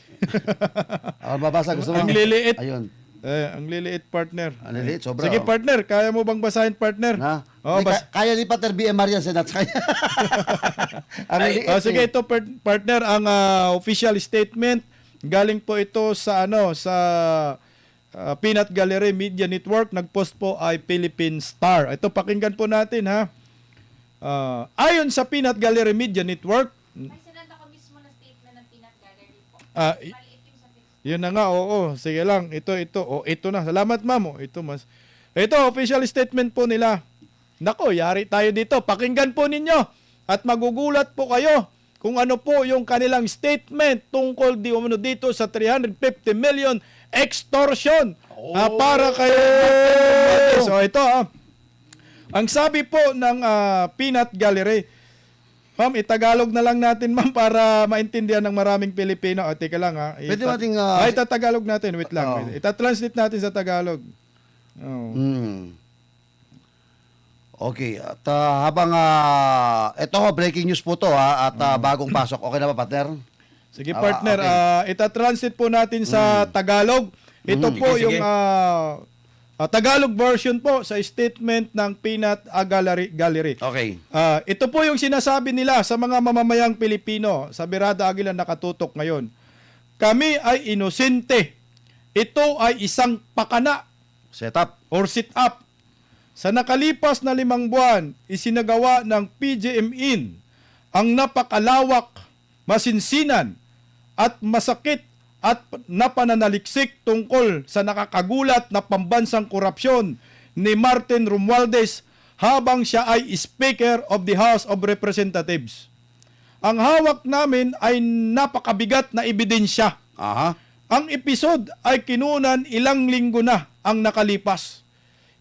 Babasa, gusto mo? Ang liliit. Ayun. Ang liliit, partner. Ang liliit, sobra. Sige, partner, kaya mo bang basahin, partner? Ha? Oh, Hindi, kaya ni Pater BMR yan, Senat. Kaya. Ang Ay, liliit, Sige, ito, partner, ang official statement. Galing po ito sa Peanut Gallery Media Network. Nag-post po ay Philippine Star. Ito, pakinggan po natin, ha. Ayon sa Peanut Gallery Media Network, May sinanda ko mismo na statement ng Peanut Gallery po. i- Maliit yung sa text. yun na nga, oo. Sige lang. Ito. Ito na. Salamat, ma'am. Ito, mas. Ito, official statement po nila. Nako, yari tayo dito. Pakinggan po ninyo. At magugulat po kayo kung ano po yung kanilang statement tungkol dito sa 350 million extortion para kay... So, ito, ang sabi po ng Peanut Gallery, ma'am, itagalog na lang natin, ma'am, para maintindihan ng maraming Pilipino. Teka lang, ha. Pwede nating, Itatagalog natin. Wait lang. Oo. Itatranslate natin sa Tagalog. Oh. Okay, at habang ito breaking news po to at bagong pasok. Okay na ba, partner? Sige, partner. Okay. Itatranslate po natin sa Tagalog. Ito po Sige, yung sige. Tagalog version po sa statement ng Peanut Gallery. Okay. Ito po yung sinasabi nila sa mga mamamayang Pilipino. Sa Birada Aguila nakatutok ngayon. Kami ay inosente. Ito ay isang pakana Set up. or sit-up. Sa nakalipas na 5 buwan, isinagawa ng PGMIN ang napakalawak, masinsinan at masakit at napananaliksik tungkol sa nakakagulat na pambansang korupsyon ni Martin Romualdez habang siya ay Speaker of the House of Representatives. Ang hawak namin ay napakabigat na ebidensya. Aha. Ang episode ay kinunan ilang linggo na ang nakalipas.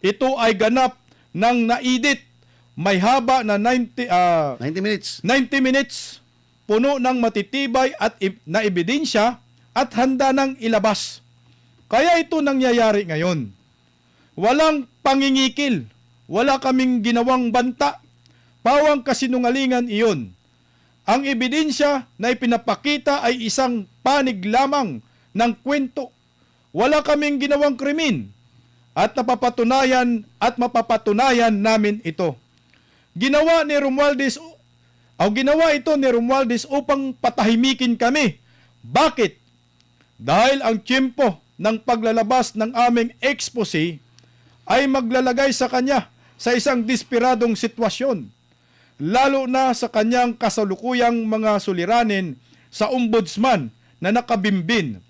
Ito ay ganap ng naidit. May haba na 90 90 minutes. minutes, puno ng matitibay at na ebidensya at handa ng ilabas. Kaya ito nangyayari ngayon. Walang pangingikil, wala kaming ginawang banta, pawang kasinungalingan iyon. Ang ebidensya na ipinapakita ay isang panig lamang ng kwento. Wala kaming ginawang krimen at mapapatunayan namin ito. Ginawa ito ni Romualdez upang patahimikin kami. Bakit? Dahil ang tiyempo ng paglalabas ng aming expose ay maglalagay sa kanya sa isang desperadong sitwasyon, lalo na sa kanyang kasalukuyang mga suliranin sa ombudsman na nakabimbin,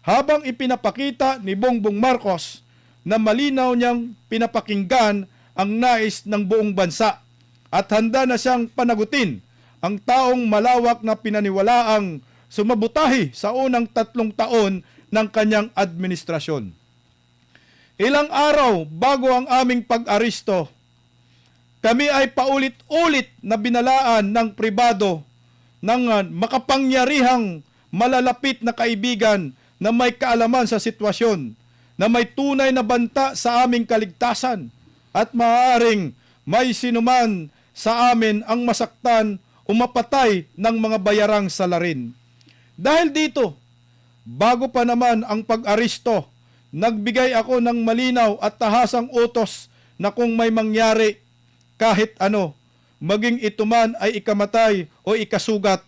habang ipinapakita ni Bongbong Marcos na malinaw niyang pinapakinggan ang nais ng buong bansa at handa na siyang panagutin ang taong malawak na pinaniwalaang sumabutahi sa unang 3 taon ng kanyang administrasyon. Ilang araw bago ang aming pag-aristo, kami ay paulit-ulit na binalaan ng pribado ng makapangyarihang malalapit na kaibigan na may kaalaman sa sitwasyon, na may tunay na banta sa aming kaligtasan at maaaring may sinuman sa amin ang masaktan o mapatay ng mga bayarang salarin. Dahil dito, bago pa naman ang pag-aristo, nagbigay ako ng malinaw at tahasang utos na kung may mangyari kahit ano, maging ito man ay ikamatay o ikasugat,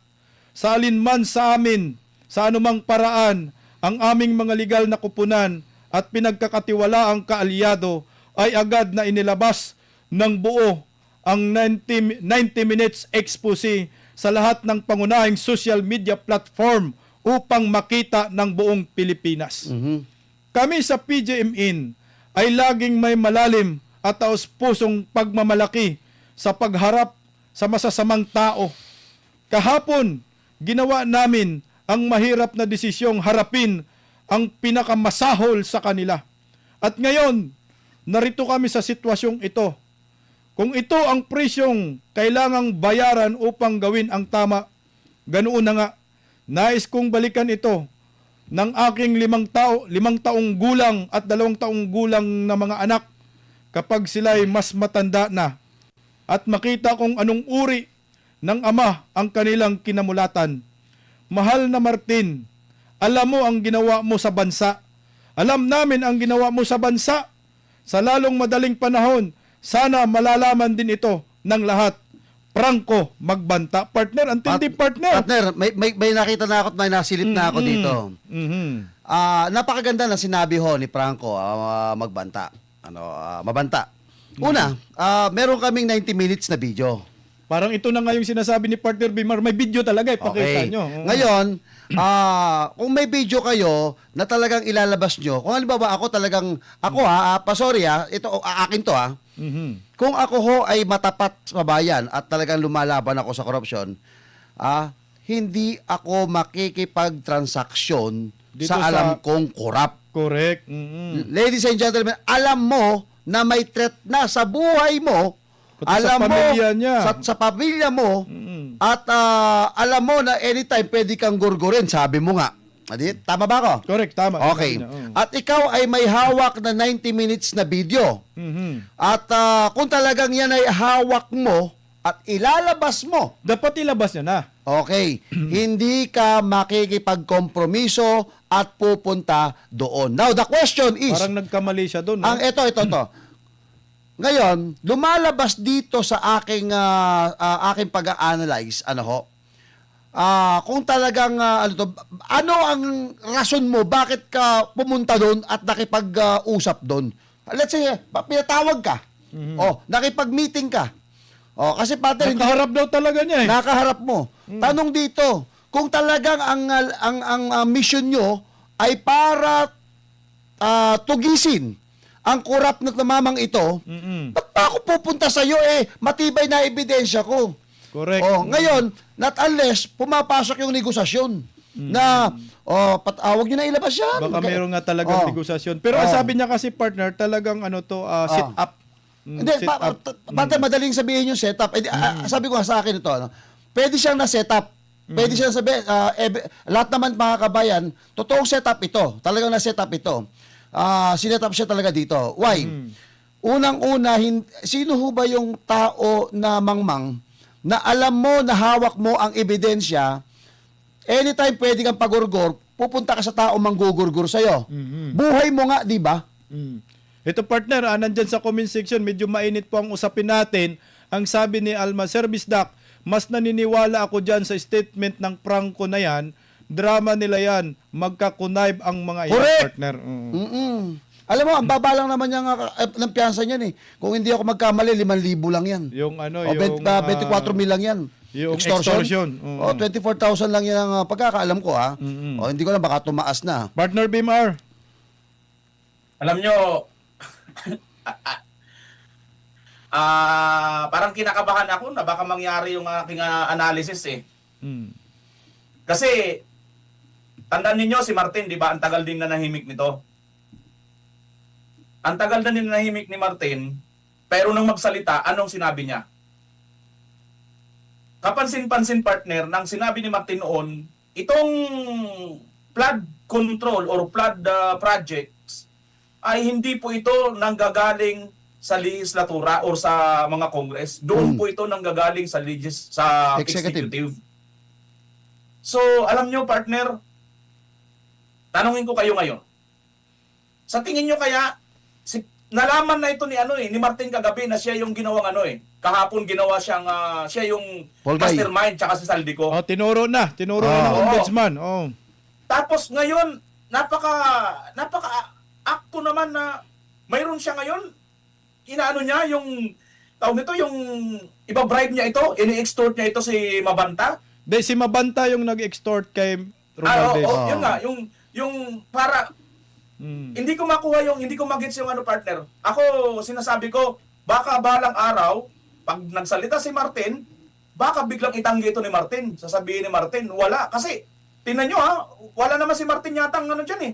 sa alinman sa amin, sa anumang paraan, ang aming mga legal na kupunan at pinagkakatiwalaang kaalyado ay agad na inilabas ng buo ang 90 minutes expose sa lahat ng pangunahing social media platform upang makita ng buong Pilipinas. Kami sa PGMIN ay laging may malalim at taos-pusong pagmamalaki sa pagharap sa masasamang tao. Kahapon, ginawa namin ang mahirap na desisyong harapin ang pinakamasahol sa kanila. At ngayon, narito kami sa sitwasyong ito. Kung ito ang presyong kailangang bayaran upang gawin ang tama, ganoon na nga, nais kong balikan ito ng aking 5 taong gulang at 2 taong gulang na mga anak kapag sila'y mas matanda na, at makita kung anong uri ng ama ang kanilang kinamulatan. Mahal na Martin, alam mo ang ginawa mo sa bansa Alam namin ang ginawa mo sa bansa. Sa lalong madaling panahon, sana malalaman din ito ng lahat. Prangko magbanta. Partner, antindi partner. Partner, may nakita na ako at may nasilip na ako dito. Mhm. Napakaganda na sinabi ho ni Franco, magbanta. Mabanta. Una, meron kaming 90 minutes na video. Parang ito na nga yung sinasabi ni partner Bimar. May video talaga, ipakita nyo. Ngayon, kung may video kayo na talagang ilalabas nyo, kung halimbawa ako talagang, ito, akin to Mhm. kung ako ho ay matapat sa bayan at talagang lumalaban ako sa korupsyon, hindi ako makikipagtransaksyon Dito sa alam kong korap. Correct. Mhm. Ladies and gentlemen, alam mo na may threat na sa buhay mo, Pati sa alam mo pamilya niya. sa pamilya mo, Mhm. at alam mo na anytime pwede kang gurgurin, sabi mo nga. Tama ba ako? Correct, tama. Okay. Sabi niya, At ikaw ay may hawak na 90 minutes na video. Mhm. At kung talagang yan ay hawak mo at ilalabas mo, Dapat ilabas niya na. okay, hindi ka makikipagkompromiso at pupunta doon. Now, the question is, Parang nagkamali siya doon. ito. Ngayon, lumalabas dito sa aking pag-analyze, kung talagang ano ang rason mo bakit ka pumunta doon at nakipag-usap doon? Let's say, pinatawag ka. Nakipag-meeting ka. Kasi partner, Nakaharap daw talaga niya eh. nakaharap mo. Tanong dito, kung talagang ang mission nyo ay para tugisin ang korap na namamang ito, Mhm. ba't pa ako pupunta sa iyo matibay na ebidensya ko? Correct. Ngayon, not unless pumapasok yung negosasyon na wag niyo na ilabas yan. Baka meron nga talagang Oh. negosasyon. Pero ang sabi niya kasi partner, talagang sit up. Hindi, Sit up. madaling sabihin yung setup. Sabi ko nga sa akin ito, pwede siyang na-setup. Pwede siyang sabihin, lahat naman mga kabayan, totoong setup ito. Talagang na-setup ito. Sinetup siya talaga dito. Why? Unang-una, sino ho ba yung tao na mangmang na alam mo na hawak mo ang ebidensya, anytime pwede kang pagurgur, pupunta ka sa tao manggugurgur sa'yo. Buhay mo nga, di ba? Ito partner, nandyan sa comment section, medyo mainit po ang usapin natin. Ang sabi ni Alma Service Doc, mas naniniwala ako dyan sa statement ng Franco na yan. Drama nila yan. Magkakunayb ang mga yan, Correct! partner. Alam mo, ang baba lang naman ng piyansa niyan eh. Kung hindi ako magkamali, 5,000 lang yan. Yung ano, O, yung 24 mil lang yan. yung extortion. 24,000 lang yan ang pagkakaalam ko O, hindi ko lang baka tumaas na. Partner Bimar. Alam nyo, parang kinakabahan ako na baka mangyari yung aking analysis eh. Kasi, tandaan ninyo si Martin, di ba? Ang tagal din na nahimik nito. Ang tagal na din nahimik ni Martin, pero nung magsalita, anong sinabi niya? Kapansin-pansin partner, nang sinabi ni Martin noon, itong flood control or flood projects ay hindi po ito nanggagaling sa legislatura or sa mga Congress. Doon po ito nanggagaling sa executive. So, alam nyo partner, tanungin ko kayo ngayon. Sa tingin nyo kaya, nalaman na ito ni Martin kagabi na siya yung ginawang kahapon ginawa siyang, siya yung Polgay. mastermind tsaka si Saldico. Tinuro na ng ombudsman. Tapos ngayon, napaka-akto naman na mayroon siya ngayon, inaano niya yung, tawag nito, yung iba-bribe niya ito, ini-extort niya ito si Mabanta. Si Mabanta yung nag-extort kay Romualdez. Yun nga, yung para, hindi ko makuha hindi ko magets yung partner. Ako, sinasabi ko, baka balang araw, pag nagsalita si Martin, baka biglang itanggi ito ni Martin. Sasabihin ni Martin, wala. Kasi, tingnan nyo wala naman si Martin yatang dyan eh.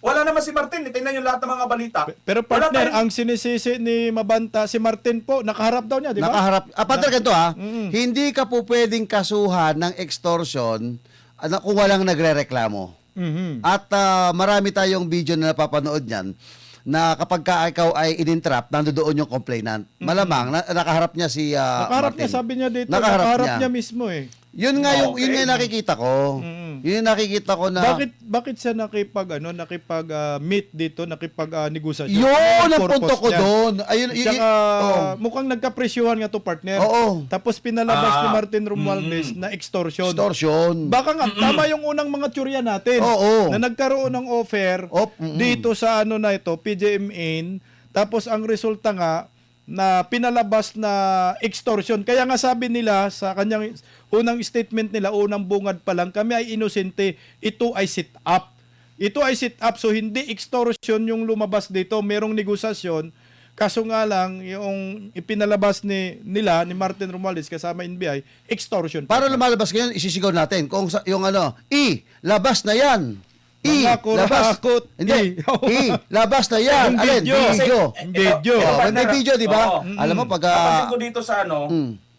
Wala naman si Martin, tingnan nyo lahat ng mga balita. Pero partner, ang sinisisi ni Mabanta, si Martin po, nakaharap daw niya, di ba? Nakaharap. Partner, ganito hindi ka po pwedeng kasuhan ng extortion kung walang nagrereklamo. At marami tayong video na napapanood niyan na kapag ka ikaw ay in-entrap, nandoon yung complainant. Malamang, nakaharap niya si Nakaharap Martin. niya, sabi niya dito, Nakaharap nakaharap niya mismo eh. Yun nga yung Okay. yun nga yung nakikita ko. Yun yung nakikita ko na Bakit siya nakipag meet dito, negosasyon? yun Anong ang purpose punto ko niyan? doon. Ayun Tsaka, oo. mukhang nagkapresyuhan nga to, partner. Oo. Tapos pinalabas ni Martin Romualdez na extortion. Extortion. Baka nga, tama yung unang mga tsurya natin. Oo. Na nagkaroon ng offer dito sa ano na ito, PGMN. Tapos ang resulta nga, na pinalabas na extortion. Kaya nga sabi nila sa kanyang unang statement nila, unang bungad pa lang, kami ay inosente, ito ay sit up. Ito ay sit up, so hindi extortion yung lumabas dito, merong negosasyon. Kaso nga lang, yung ipinalabas nila, ni Martin Romualdez kasama NBI, extortion. Para lumalabas ngayon, isisigaw natin kung yung labas na yan. Mga kurakot. Hindi. Labas na yan. Yung Alin? video. Video. Yung video. Oh, may video, di ba? Oo. Alam mo, pag... Napansin ko dito sa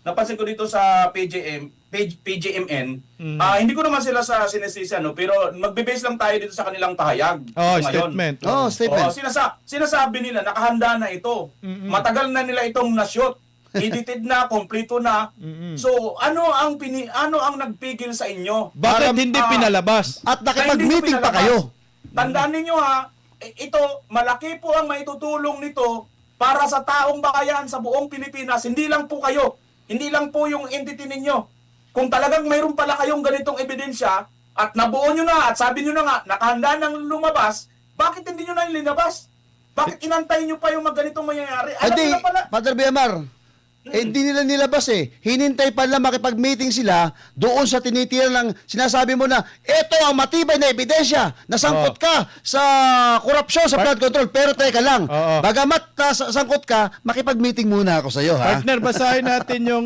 napansin ko dito sa PGMN, hindi ko naman sila sa sinisisi, pero magbe-base lang tayo dito sa kanilang pahayag. Oh, Ngayon. statement. statement. Sinasabi nila, nakahanda na ito. Matagal na nila itong na-shoot. Edited na, kompleto na. So, ano ang nagpigil sa inyo? Bakit hindi pinalabas? At Na hindi nakipag-meeting nyo pa pinalabas? kayo. Tandaan ninyo ito, malaki po ang maitutulong nito para sa taong bayan sa buong Pilipinas. Hindi lang po kayo. Hindi lang po yung entity ninyo. Kung talagang mayroon pala kayong ganitong ebidensya at nabuo nyo na at sabi nyo na nga, nakahanda nang lumabas, bakit hindi nyo na linabas? Bakit inantay nyo pa yung ganitong mangyayari? Alam Hindi, nyo na pala. Father Biamar, hindi nila nilabas eh. Hinintay pa lang makipag-meeting sila doon sa tinitira ng sinasabi mo na ito ang matibay na ebidensya. Nasangkot ka sa korupsyon, sa flood control. Pero teka lang, Oo. bagamat sangkot ka, makipag-meeting muna ako sa iyo, ha? Partner, basahin natin yung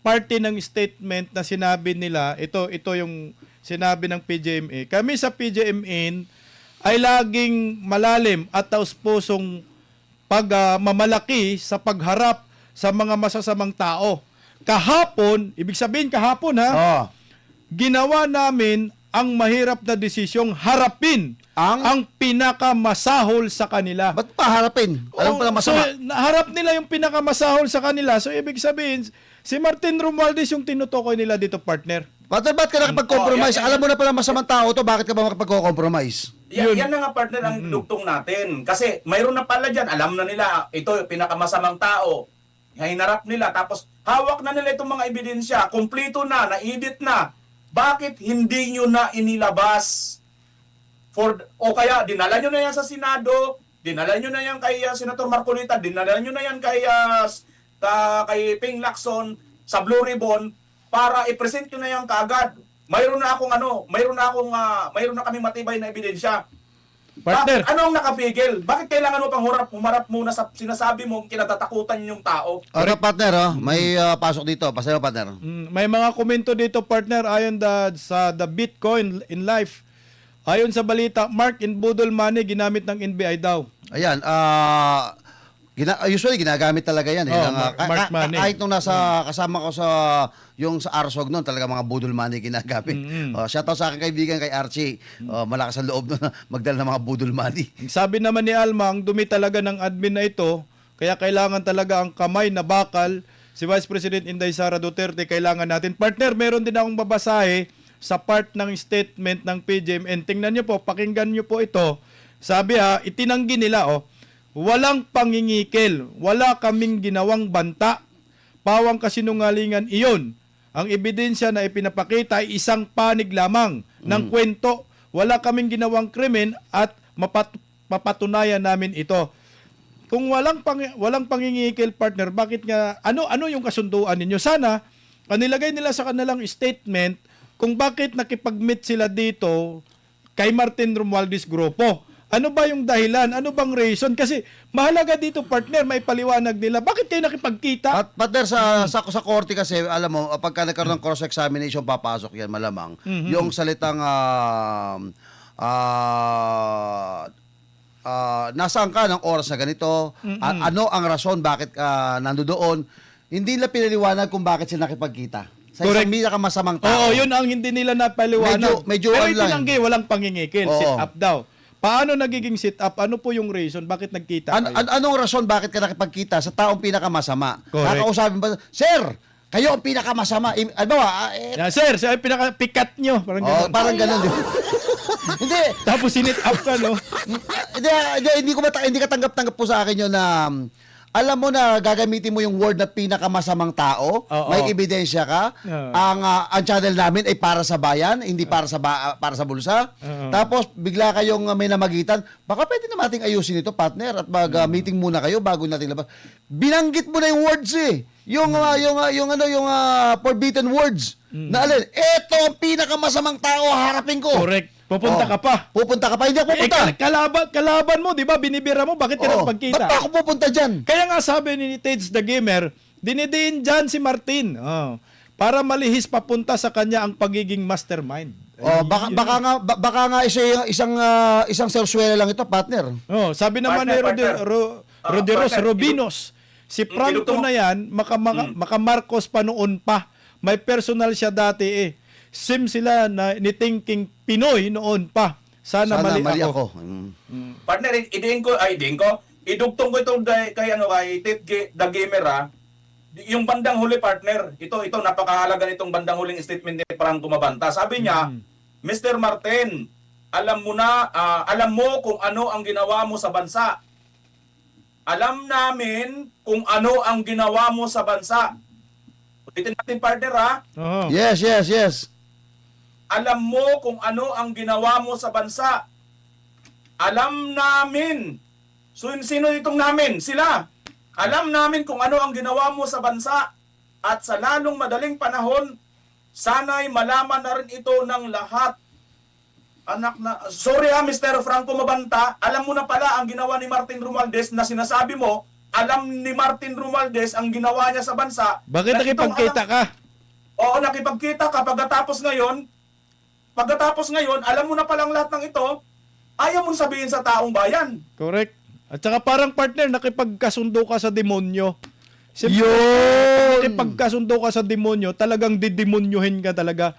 party ng statement na sinabi nila. Ito yung sinabi ng PGMA. Kami sa PGMN ay laging malalim at taus-pusong pagmamalaki sa pagharap sa mga masasamang tao. Kahapon, ibig sabihin kahapon Oh. ginawa namin ang mahirap na desisyong harapin ang pinakamasahol sa kanila. Ba't pa harapin? Alam ko na masama. So, naharap nila yung pinakamasahol sa kanila. So, ibig sabihin, si Martin Romualdez yung tinutukoy nila dito, partner. Ba't ka nakipag-compromise? yan. Alam mo na pala masamang tao to, bakit ka ba makipag-compromise? Yan na nga partner ang dugtong natin. Kasi mayroon na pala dyan, alam na nila, ito yung pinakamasamang tao. Hinarap nila, tapos hawak na nila itong mga ebidensya, kumplito na, na-edit na. Bakit hindi nyo na inilabas? O kaya, dinala nyo na yan sa Senado, dinala nyo na yan kay Senator Marcolita, dinala nyo na yan kay Ping Lacson sa Blue Ribbon para i-present nyo na yan kaagad. Mayroon na kaming matibay na ebidensya. Partner. Ano ang nakapigil? Bakit kailangan mo pang humarap muna sa sinasabi mo kinatatakutan yung tao? Ano, partner, may pasok dito. Pasaya, partner. May mga komento dito, partner, ayon sa the Bitcoin in life. Ayon sa balita, Mark in Budol Money ginamit ng NBI daw. Ayan, usually ginagamit talaga yan. Oh, Mark Money. Kahit nung kasama ko sa Arsog noon, talaga mga budol money ginagamit. Shoutout sa akin kaibigan kay Archie. Malakas ang loob na magdala ng mga budol money. Sabi naman ni Alma, ang dumi talaga ng admin na ito, kaya kailangan talaga ang kamay na bakal. Si Vice President Inday Sara Duterte, kailangan natin. Partner, meron din akong babasahe sa part ng statement ng PGMN. Tingnan nyo po, pakinggan nyo po ito. Sabi itinanggi nila, walang pangingikil, wala kaming ginawang banta, pawang kasinungalingan iyon. Ang ebidensya na ipinapakita ay isang panig lamang ng kwento. Wala kaming ginawang krimen at mapatunayan namin ito. Kung walang pangingikil, partner, bakit nga ano yung kasunduan ninyo? Sana nilagay nila sa kanilang statement kung bakit nakipag-meet sila dito kay Martin Romualdez Grupo. Ano ba yung dahilan? Ano bang reason? Kasi mahalaga dito, partner, may paliwanag nila. Bakit kayo nakipagkita? At partner, sa korte kasi, alam mo, pagka nagkaroon ng cross-examination, papasok yan malamang. Yung salitang nasaan ka ng oras na ganito, ano ang rason bakit ka nandoon, hindi nila pinaliwanag kung bakit sila nakipagkita. Sa Correct. isang pinakamasamang tao. Oo, yun ang hindi nila napaliwanag. Medyo Pero ano lang. itinanggi, walang pangingikil. Oo. Sit up daw. Paano nagiging sit up? Ano po yung reason? Bakit nagkita kayo? Anong rason bakit ka nakipagkita sa taong pinakamasama? Correct. Kakausapin ba, Sir, kayo ang pinakamasama. Ano ba? Yeah, sir, siya yung pinaka-pikat nyo. Parang Oh, ganun. parang ganun. Di ba? Hindi. Tapos sinit up ka, no? Hindi ka tanggap-tanggap po sa akin yun na alam mo na gagamitin mo yung word na pinakamasama tao, Oo. may ebidensya ka. Oo. Ang channel namin ay para sa bayan, hindi para sa para sa bulsa. Oo. Tapos bigla kayong may namagitan, baka pwede na nating ayusin ito, partner, at mag-meeting muna kayo bago natin labas. Binanggit mo na yung words eh. Yung forbidden words. Na alin, eto ang pinakamasamang tao, harapin ko. Correct. Pupunta ka pa. Pupunta ka pa, hindi ako pupunta. Kalaban mo, di ba? Binibira mo, bakit ka Oo. nagpagkita? Ba't pa ako pupunta dyan? Kaya nga sabi ni Tage the Gamer, dinidiin dyan si Martin. Para malihis papunta sa kanya ang pagiging mastermind. Oh, baka nga isang serswela lang ito, partner. Sabi naman ni Partner. Roderos Partner, Robinos, si Franco idugtong mo. na yan, maka Marcos pa noon pa. May personal siya dati eh. Sim sila na ni thinking Pinoy noon pa. Sana mali ako. Partner, idugtong ko ito kay Tate the Gamer, yung bandang huli, partner, ito napakahalaga nitong bandang huling statement ni Franco Mabanta. Sabi niya, Mr. Martin, alam mo kung ano ang ginawa mo sa bansa. Alam namin kung ano ang ginawa mo sa bansa. Ulitin natin, partner, Oo. Yes. Alam mo kung ano ang ginawa mo sa bansa. Alam namin. So, sino itong namin? Sila. Alam namin kung ano ang ginawa mo sa bansa. At sa lalong madaling panahon, sana'y malaman na rin ito ng lahat. Sorry Mr. Franco Mabanta, alam mo na pala ang ginawa ni Martin Romualdez na sinasabi mo, alam ni Martin Romualdez ang ginawa niya sa bansa. Bakit Na itong nakipagkita ka? Oo, nakipagkita ka. Pagkatapos ngayon, alam mo na palang lahat ng ito, ayaw mong sabihin sa taong bayan. Correct. At saka parang partner, nakipagkasundo ka sa demonyo. Siyempre, Yun! nakipagkasundo ka sa demonyo, talagang didemonyohin ka talaga.